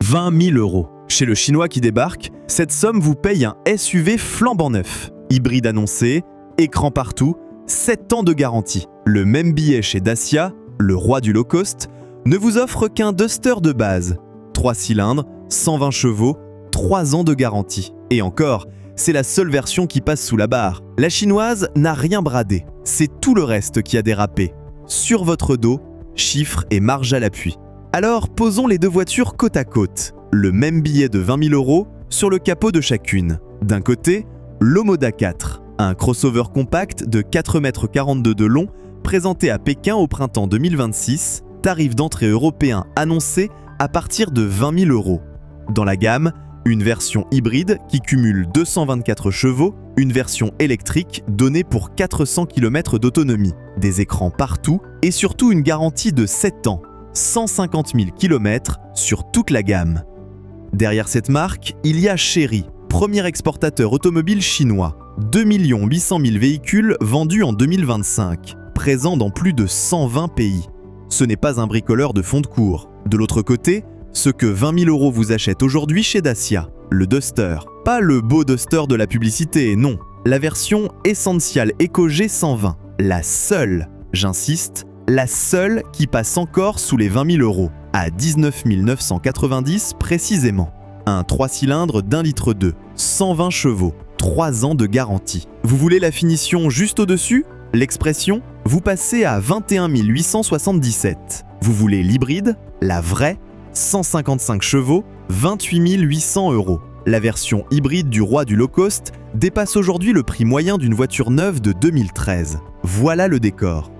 20 000 €. Chez le Chinois qui débarque, cette somme vous paye un SUV flambant neuf. Hybride annoncé, écran partout, 7 ans de garantie. Le même billet chez Dacia, le roi du low-cost, ne vous offre qu'un Duster de base. 3 cylindres, 120 chevaux, 3 ans de garantie. Et encore, c'est la seule version qui passe sous la barre. La chinoise n'a rien bradé, c'est tout le reste qui a dérapé. Sur votre dos, chiffres et marge à l'appui. Alors posons les deux voitures côte à côte. Le même billet de 20 000 € sur le capot de chacune. D'un côté, l'Omoda 4, un crossover compact de 4,42 m de long, présenté à Pékin au printemps 2026, tarif d'entrée européen annoncé à partir de 20 000 €. Dans la gamme, une version hybride qui cumule 224 chevaux, une version électrique donnée pour 400 km d'autonomie, des écrans partout et surtout une garantie de 7 ans, 150 000 km sur toute la gamme. Derrière cette marque, il y a Chery, premier exportateur automobile chinois. 2 800 000 véhicules vendus en 2025, présents dans plus de 120 pays. Ce n'est pas un bricoleur de fond de cours. De l'autre côté, ce que 20 000 € vous achètent aujourd'hui chez Dacia, le Duster. Pas le beau Duster de la publicité, non. La version Essential Eco G 120. La seule, j'insiste, la seule qui passe encore sous les 20 000 €, à 19 990 précisément. Un 3 cylindres d'1,2 litre, 120 chevaux, 3 ans de garantie. Vous voulez la finition juste au-dessus? L'expression? Vous passez à 21 877. Vous voulez l'hybride? La vraie? 155 chevaux, 28 800 €. La version hybride du roi du low-cost dépasse aujourd'hui le prix moyen d'une voiture neuve de 2013. Voilà le décor.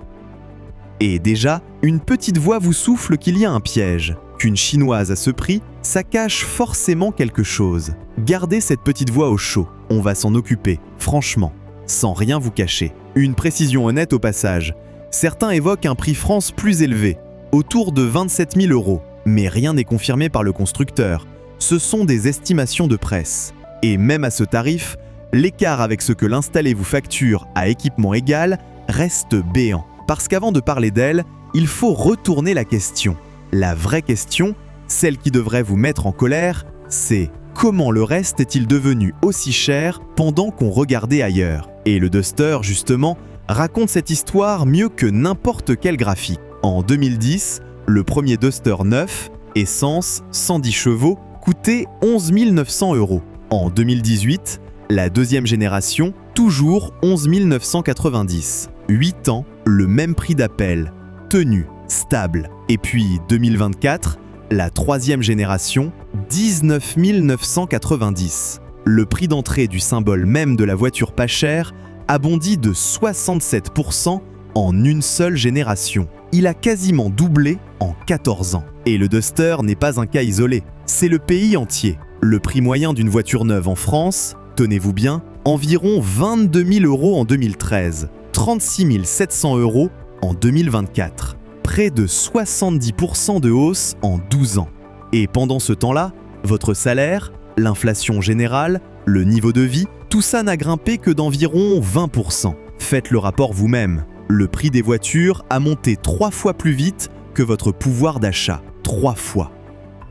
Et déjà, une petite voix vous souffle qu'il y a un piège. Qu'une chinoise à ce prix, ça cache forcément quelque chose. Gardez cette petite voix au chaud, on va s'en occuper, franchement, sans rien vous cacher. Une précision honnête au passage. Certains évoquent un prix France plus élevé, autour de 27 000 €. Mais rien n'est confirmé par le constructeur. Ce sont des estimations de presse. Et même à ce tarif, l'écart avec ce que l'installé vous facture à équipement égal reste béant. Parce qu'avant de parler d'elle, il faut retourner la question. La vraie question, celle qui devrait vous mettre en colère, c'est comment le reste est-il devenu aussi cher pendant qu'on regardait ailleurs? Et le Duster, justement, raconte cette histoire mieux que n'importe quel graphique. En 2010, le premier Duster neuf, essence, 110 chevaux, coûtait 11 900 €. En 2018, la deuxième génération, toujours 11 990. 8 ans, le même prix d'appel, tenu, stable. Et puis 2024, la troisième génération, 19 990. Le prix d'entrée du symbole même de la voiture pas chère a bondi de 67% en une seule génération. Il a quasiment doublé en 14 ans. Et le Duster n'est pas un cas isolé, c'est le pays entier. Le prix moyen d'une voiture neuve en France, tenez-vous bien, environ 22 000 € en 2013, 36 700 € en 2024. Près de 70% de hausse en 12 ans. Et pendant ce temps-là, votre salaire, l'inflation générale, le niveau de vie, tout ça n'a grimpé que d'environ 20%. Faites le rapport vous-même. Le prix des voitures a monté 3 fois plus vite que votre pouvoir d'achat. 3 fois.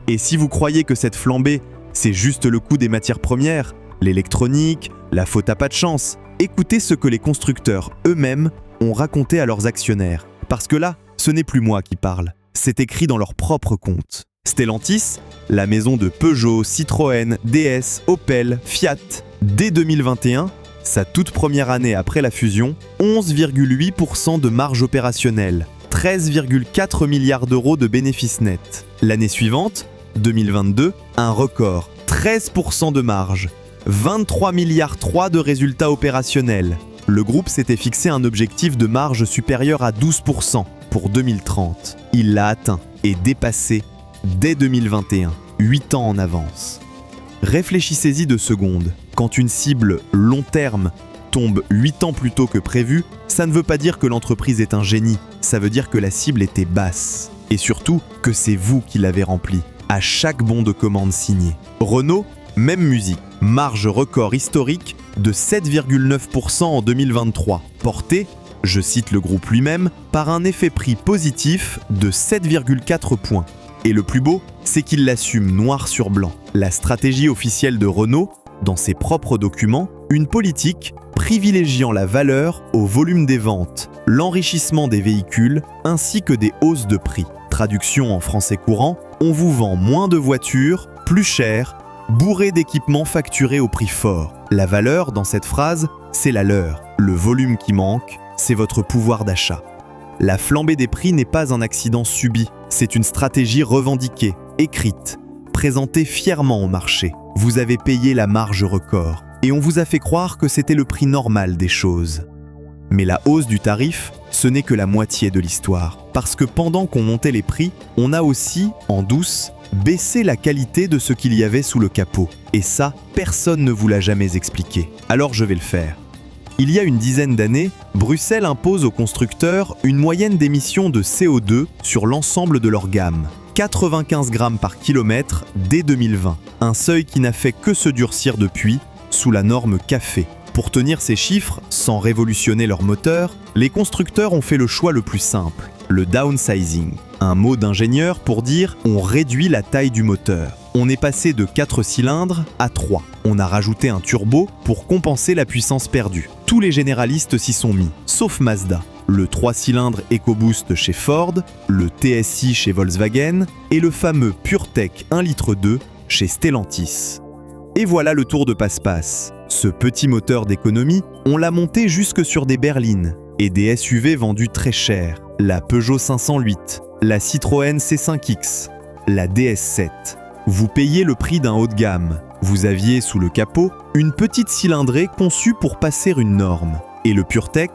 Et si vous croyez que cette flambée, c'est juste le coût des matières premières, l'électronique, la faute à pas de chance, écoutez ce que les constructeurs eux-mêmes ont raconté à leurs actionnaires. Parce que là, ce n'est plus moi qui parle, c'est écrit dans leur propre compte. Stellantis, la maison de Peugeot, Citroën, DS, Opel, Fiat, dès 2021, sa toute première année après la fusion, 11,8% de marge opérationnelle, 13,4 milliards d'euros de bénéfices nets. L'année suivante, 2022, un record, 13% de marge, 23 milliards 3 de résultats opérationnels. Le groupe s'était fixé un objectif de marge supérieur à 12% pour 2030. Il l'a atteint et dépassé dès 2021, 8 ans en avance. Réfléchissez-y 2 secondes. Quand une cible long terme tombe 8 ans plus tôt que prévu, ça ne veut pas dire que l'entreprise est un génie, ça veut dire que la cible était basse. Et surtout, que c'est vous qui l'avez remplie, à chaque bon de commande signé. Renault, même musique. Marge record historique de 7,9% en 2023, portée, je cite le groupe lui-même, par un effet prix positif de 7,4 points. Et le plus beau, c'est qu'il l'assume noir sur blanc. La stratégie officielle de Renault, dans ses propres documents, une politique privilégiant la valeur au volume des ventes, l'enrichissement des véhicules ainsi que des hausses de prix. Traduction en français courant, on vous vend moins de voitures, plus chères, bourrées d'équipements facturés au prix fort. La valeur dans cette phrase, c'est la leur. Le volume qui manque, c'est votre pouvoir d'achat. La flambée des prix n'est pas un accident subi, c'est une stratégie revendiquée, écrite, présentée fièrement au marché. Vous avez payé la marge record, et on vous a fait croire que c'était le prix normal des choses. Mais la hausse du tarif, ce n'est que la moitié de l'histoire, parce que pendant qu'on montait les prix, on a aussi, en douce, baissé la qualité de ce qu'il y avait sous le capot. Et ça, personne ne vous l'a jamais expliqué. Alors je vais le faire. Il y a une dizaine d'années, Bruxelles impose aux constructeurs une moyenne d'émissions de CO2 sur l'ensemble de leur gamme. 95 grammes par kilomètre dès 2020, un seuil qui n'a fait que se durcir depuis, sous la norme CAFE. Pour tenir ces chiffres, sans révolutionner leur moteur, les constructeurs ont fait le choix le plus simple, le downsizing. Un mot d'ingénieur pour dire on réduit la taille du moteur. On est passé de 4 cylindres à 3. On a rajouté un turbo pour compenser la puissance perdue. Tous les généralistes s'y sont mis, sauf Mazda. Le 3 cylindres EcoBoost chez Ford, le TSI chez Volkswagen et le fameux PureTech 1,2 litre chez Stellantis. Et voilà le tour de passe-passe. Ce petit moteur d'économie, on l'a monté jusque sur des berlines et des SUV vendus très cher. La Peugeot 508, la Citroën C5X, la DS7. Vous payez le prix d'un haut de gamme. Vous aviez sous le capot une petite cylindrée conçue pour passer une norme. Et le PureTech,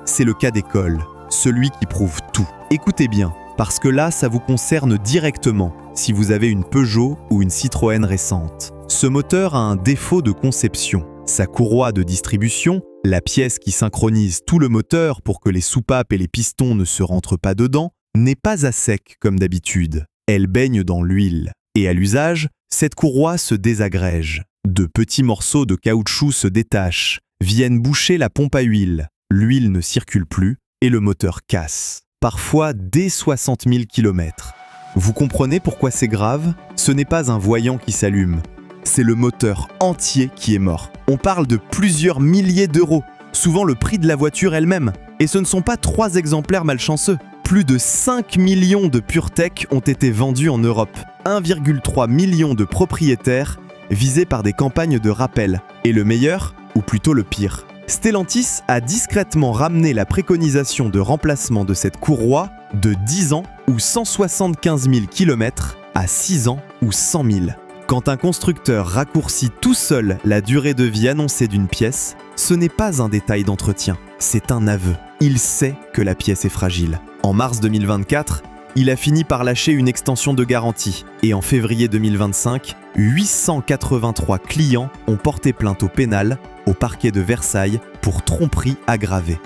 c'est le cas d'école, celui qui prouve tout. Écoutez bien, parce que là, ça vous concerne directement si vous avez une Peugeot ou une Citroën récente. Ce moteur a un défaut de conception. Sa courroie de distribution, la pièce qui synchronise tout le moteur pour que les soupapes et les pistons ne se rentrent pas dedans, n'est pas à sec comme d'habitude. Elle baigne dans l'huile. Et à l'usage, cette courroie se désagrège. De petits morceaux de caoutchouc se détachent, viennent boucher la pompe à huile. L'huile ne circule plus et le moteur casse. Parfois dès 60 000 km. Vous comprenez pourquoi c'est grave ? Ce n'est pas un voyant qui s'allume. C'est le moteur entier qui est mort. On parle de plusieurs milliers d'euros, souvent le prix de la voiture elle-même. Et ce ne sont pas 3 exemplaires malchanceux. Plus de 5 millions de PureTech ont été vendus en Europe. 1,3 million de propriétaires visés par des campagnes de rappel. Et le meilleur, ou plutôt le pire. Stellantis a discrètement ramené la préconisation de remplacement de cette courroie de 10 ans ou 175 000 km à 6 ans ou 100 000. Quand un constructeur raccourcit tout seul la durée de vie annoncée d'une pièce, ce n'est pas un détail d'entretien, c'est un aveu. Il sait que la pièce est fragile. En mars 2024, il a fini par lâcher une extension de garantie. Et en février 2025, 883 clients ont porté plainte au pénal, au parquet de Versailles, pour tromperie aggravée.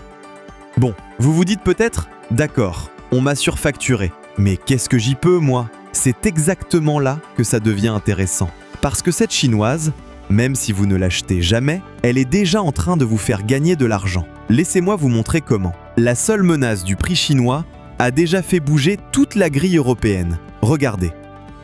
Bon, vous vous dites peut-être « D'accord, on m'a surfacturé. Mais qu'est-ce que j'y peux, moi ?» C'est exactement là que ça devient intéressant. Parce que cette chinoise, même si vous ne l'achetez jamais, elle est déjà en train de vous faire gagner de l'argent. Laissez-moi vous montrer comment. La seule menace du prix chinois a déjà fait bouger toute la grille européenne. Regardez.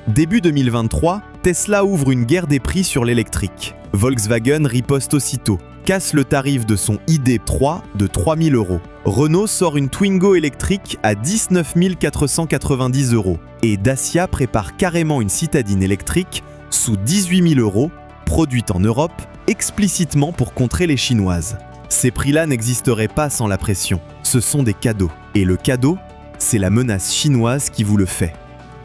Début 2023, Tesla ouvre une guerre des prix sur l'électrique. Volkswagen riposte aussitôt, casse le tarif de son ID.3 de 3 000 €. Renault sort une Twingo électrique à 19 490 €. Et Dacia prépare carrément une citadine électrique sous 18 000 €, produite en Europe explicitement pour contrer les Chinoises. Ces prix-là n'existeraient pas sans la pression. Ce sont des cadeaux. Et le cadeau, c'est la menace chinoise qui vous le fait.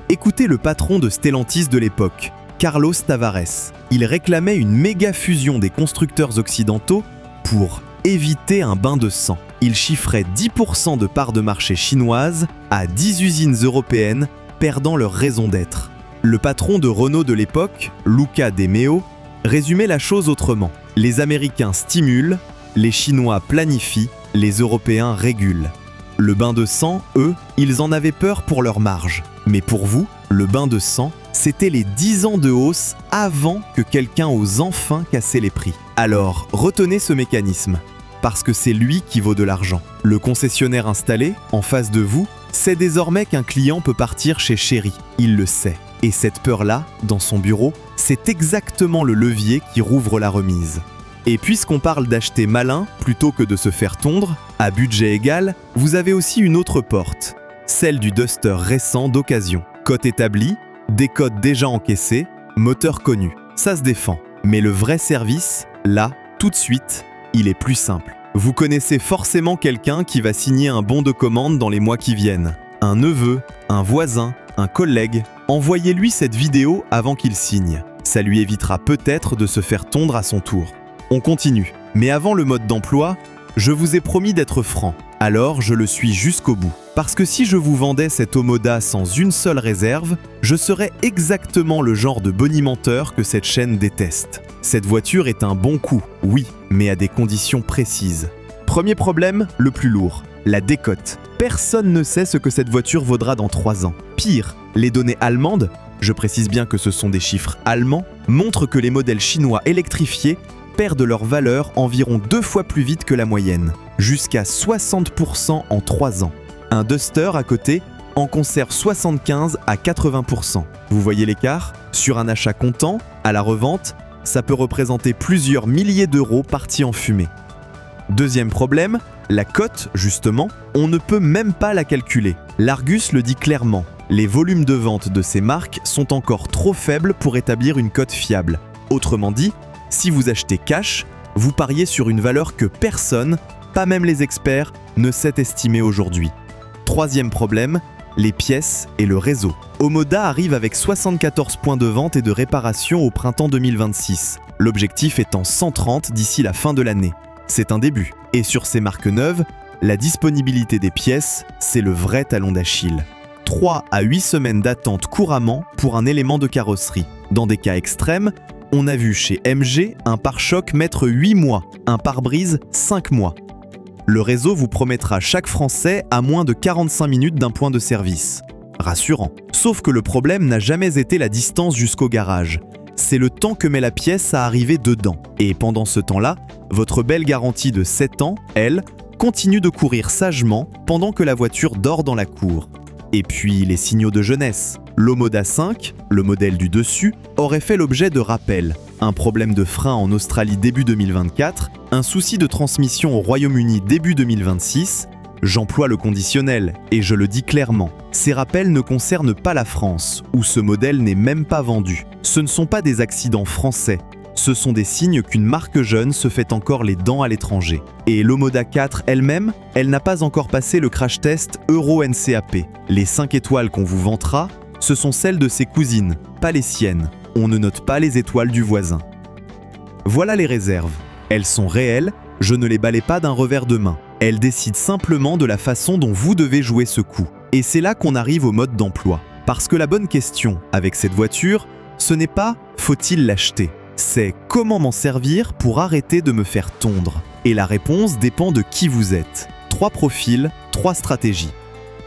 Écoutez le patron de Stellantis de l'époque, Carlos Tavares. Il réclamait une méga fusion des constructeurs occidentaux pour éviter un bain de sang. Il chiffrait 10% de parts de marché chinoises à 10 usines européennes perdant leur raison d'être. Le patron de Renault de l'époque, Luca De Meo, résumait la chose autrement. Les Américains stimulent, les Chinois planifient, les Européens régulent. Le bain de sang, eux, ils en avaient peur pour leur marge. Mais pour vous, le bain de sang, c'était les 10 ans de hausse avant que quelqu'un ose enfin casser les prix. Alors, retenez ce mécanisme, parce que c'est lui qui vaut de l'argent. Le concessionnaire installé, en face de vous, C'est désormais qu'un client peut partir chez Chéri, il le sait. Et cette peur-là, dans son bureau, c'est exactement le levier qui rouvre la remise. Et puisqu'on parle d'acheter malin plutôt que de se faire tondre, à budget égal, vous avez aussi une autre porte, celle du Duster récent d'occasion. Cote établie, décote déjà encaissée, moteur connu. Ça se défend. Mais le vrai service, là, tout de suite, il est plus simple. Vous connaissez forcément quelqu'un qui va signer un bon de commande dans les mois qui viennent. Un neveu, un voisin, un collègue. Envoyez-lui cette vidéo avant qu'il signe. Ça lui évitera peut-être de se faire tondre à son tour. On continue. Mais avant le mode d'emploi, je vous ai promis d'être franc. Alors je le suis jusqu'au bout. Parce que si je vous vendais cette Omoda sans une seule réserve, je serais exactement le genre de bonimenteur que cette chaîne déteste. Cette voiture est un bon coup, oui, mais à des conditions précises. Premier problème, le plus lourd, la décote. Personne ne sait ce que cette voiture vaudra dans 3 ans. Pire, les données allemandes, je précise bien que ce sont des chiffres allemands, montrent que les modèles chinois électrifiés perdent leur valeur environ 2 fois plus vite que la moyenne, jusqu'à 60% en 3 ans. Un Duster à côté en conserve 75 à 80%. Vous voyez l'écart? Sur un achat comptant, à la revente, ça peut représenter plusieurs milliers d'euros partis en fumée. Deuxième problème, la cote, justement, on ne peut même pas la calculer. L'Argus le dit clairement, les volumes de vente de ces marques sont encore trop faibles pour établir une cote fiable. Autrement dit, si vous achetez cash, vous pariez sur une valeur que personne, pas même les experts, ne sait estimer aujourd'hui. Troisième problème, les pièces et le réseau. Omoda arrive avec 74 points de vente et de réparation au printemps 2026, l'objectif étant 130 d'ici la fin de l'année. C'est un début. Et sur ces marques neuves, la disponibilité des pièces, c'est le vrai talon d'Achille. 3 à 8 semaines d'attente couramment pour un élément de carrosserie. Dans des cas extrêmes, on a vu chez MG un pare-choc mettre 8 mois, un pare-brise 5 mois. Le réseau vous promettra chaque Français à moins de 45 minutes d'un point de service. Rassurant. Sauf que le problème n'a jamais été la distance jusqu'au garage. C'est le temps que met la pièce à arriver dedans. Et pendant ce temps-là, votre belle garantie de 7 ans, elle, continue de courir sagement pendant que la voiture dort dans la cour. Et puis les signaux de jeunesse. L'Omoda 5, le modèle du dessus, aurait fait l'objet de rappels. Un problème de frein en Australie début 2024, un souci de transmission au Royaume-Uni début 2026. J'emploie le conditionnel et je le dis clairement. Ces rappels ne concernent pas la France, où ce modèle n'est même pas vendu. Ce ne sont pas des accidents français. Ce sont des signes qu'une marque jeune se fait encore les dents à l'étranger. Et l'Omoda 4 elle-même, elle n'a pas encore passé le crash test Euro NCAP. Les 5 étoiles qu'on vous vantera, ce sont celles de ses cousines, pas les siennes. On ne note pas les étoiles du voisin. Voilà les réserves. Elles sont réelles, je ne les balaie pas d'un revers de main. Elles décident simplement de la façon dont vous devez jouer ce coup. Et c'est là qu'on arrive au mode d'emploi. Parce que la bonne question avec cette voiture, ce n'est pas « faut-il l'acheter ?» C'est « comment m'en servir pour arrêter de me faire tondre ?» Et la réponse dépend de qui vous êtes. 3 profils, 3 stratégies.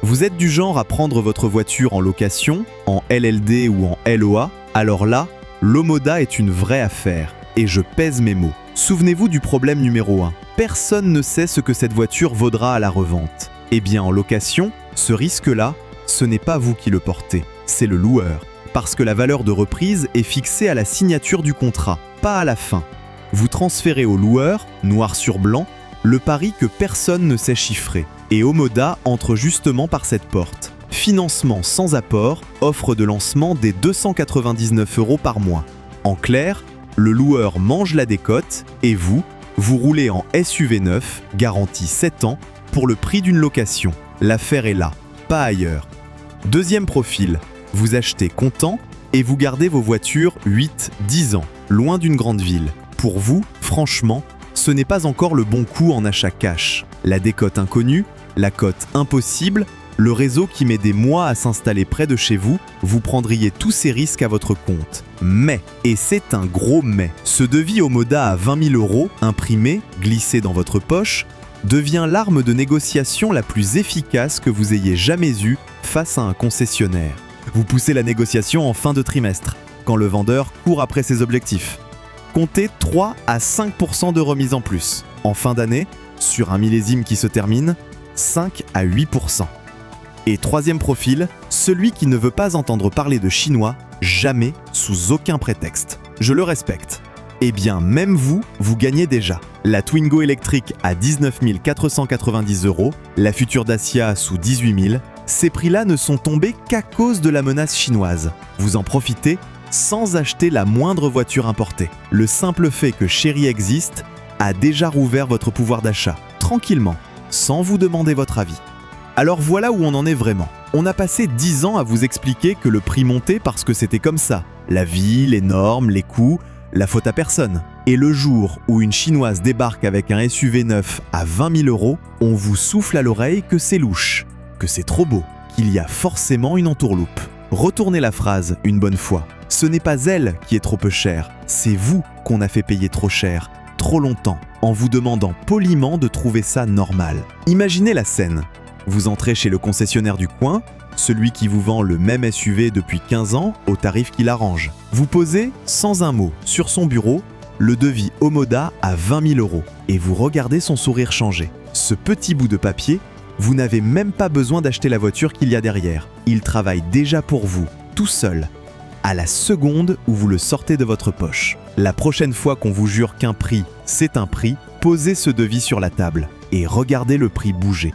Vous êtes du genre à prendre votre voiture en location, en LLD ou en LOA, alors là, l'Omoda est une vraie affaire. Et je pèse mes mots. Souvenez-vous du problème numéro 1. Personne ne sait ce que cette voiture vaudra à la revente. Eh bien en location, ce risque-là, ce n'est pas vous qui le portez, c'est le loueur. Parce que la valeur de reprise est fixée à la signature du contrat, pas à la fin. Vous transférez au loueur, noir sur blanc, le pari que personne ne sait chiffrer. Et Omoda entre justement par cette porte. Financement sans apport, offre de lancement des 299 € par mois. En clair, le loueur mange la décote et vous roulez en SUV neuf, garantie 7 ans, pour le prix d'une location. L'affaire est là, pas ailleurs. Deuxième profil, vous achetez comptant et vous gardez vos voitures 8-10 ans, loin d'une grande ville. Pour vous, franchement, ce n'est pas encore le bon coup en achat cash. La décote inconnue, la cote impossible, le réseau qui met des mois à s'installer près de chez vous, vous prendriez tous ces risques à votre compte. Mais, et c'est un gros mais, ce devis Omoda à 20 000 €, imprimé, glissé dans votre poche, devient l'arme de négociation la plus efficace que vous ayez jamais eue face à un concessionnaire. Vous poussez la négociation en fin de trimestre, quand le vendeur court après ses objectifs. Comptez 3 à 5% de remise en plus. En fin d'année, sur un millésime qui se termine, 5 à 8%. Et troisième profil, celui qui ne veut pas entendre parler de chinois, jamais, sous aucun prétexte. Je le respecte. Eh bien, même vous, vous gagnez déjà. La Twingo électrique à 19 490 €, la future Dacia sous 18 000, ces prix-là ne sont tombés qu'à cause de la menace chinoise. Vous en profitez sans acheter la moindre voiture importée. Le simple fait que Chery existe a déjà rouvert votre pouvoir d'achat, tranquillement, sans vous demander votre avis. Alors voilà où on en est vraiment. On a passé 10 ans à vous expliquer que le prix montait parce que c'était comme ça. La vie, les normes, les coûts, la faute à personne. Et le jour où une chinoise débarque avec un SUV neuf à 20 000 €, on vous souffle à l'oreille que c'est louche, que c'est trop beau, qu'il y a forcément une entourloupe. Retournez la phrase une bonne fois. Ce n'est pas elle qui est trop peu chère, c'est vous qu'on a fait payer trop cher, trop longtemps, en vous demandant poliment de trouver ça normal. Imaginez la scène. Vous entrez chez le concessionnaire du coin, celui qui vous vend le même SUV depuis 15 ans au tarif qu'il arrange. Vous posez, sans un mot, sur son bureau, le devis Omoda à 20 000 € et vous regardez son sourire changer. Ce petit bout de papier, vous n'avez même pas besoin d'acheter la voiture qu'il y a derrière. Il travaille déjà pour vous, tout seul, à la seconde où vous le sortez de votre poche. La prochaine fois qu'on vous jure qu'un prix, c'est un prix, posez ce devis sur la table et regardez le prix bouger.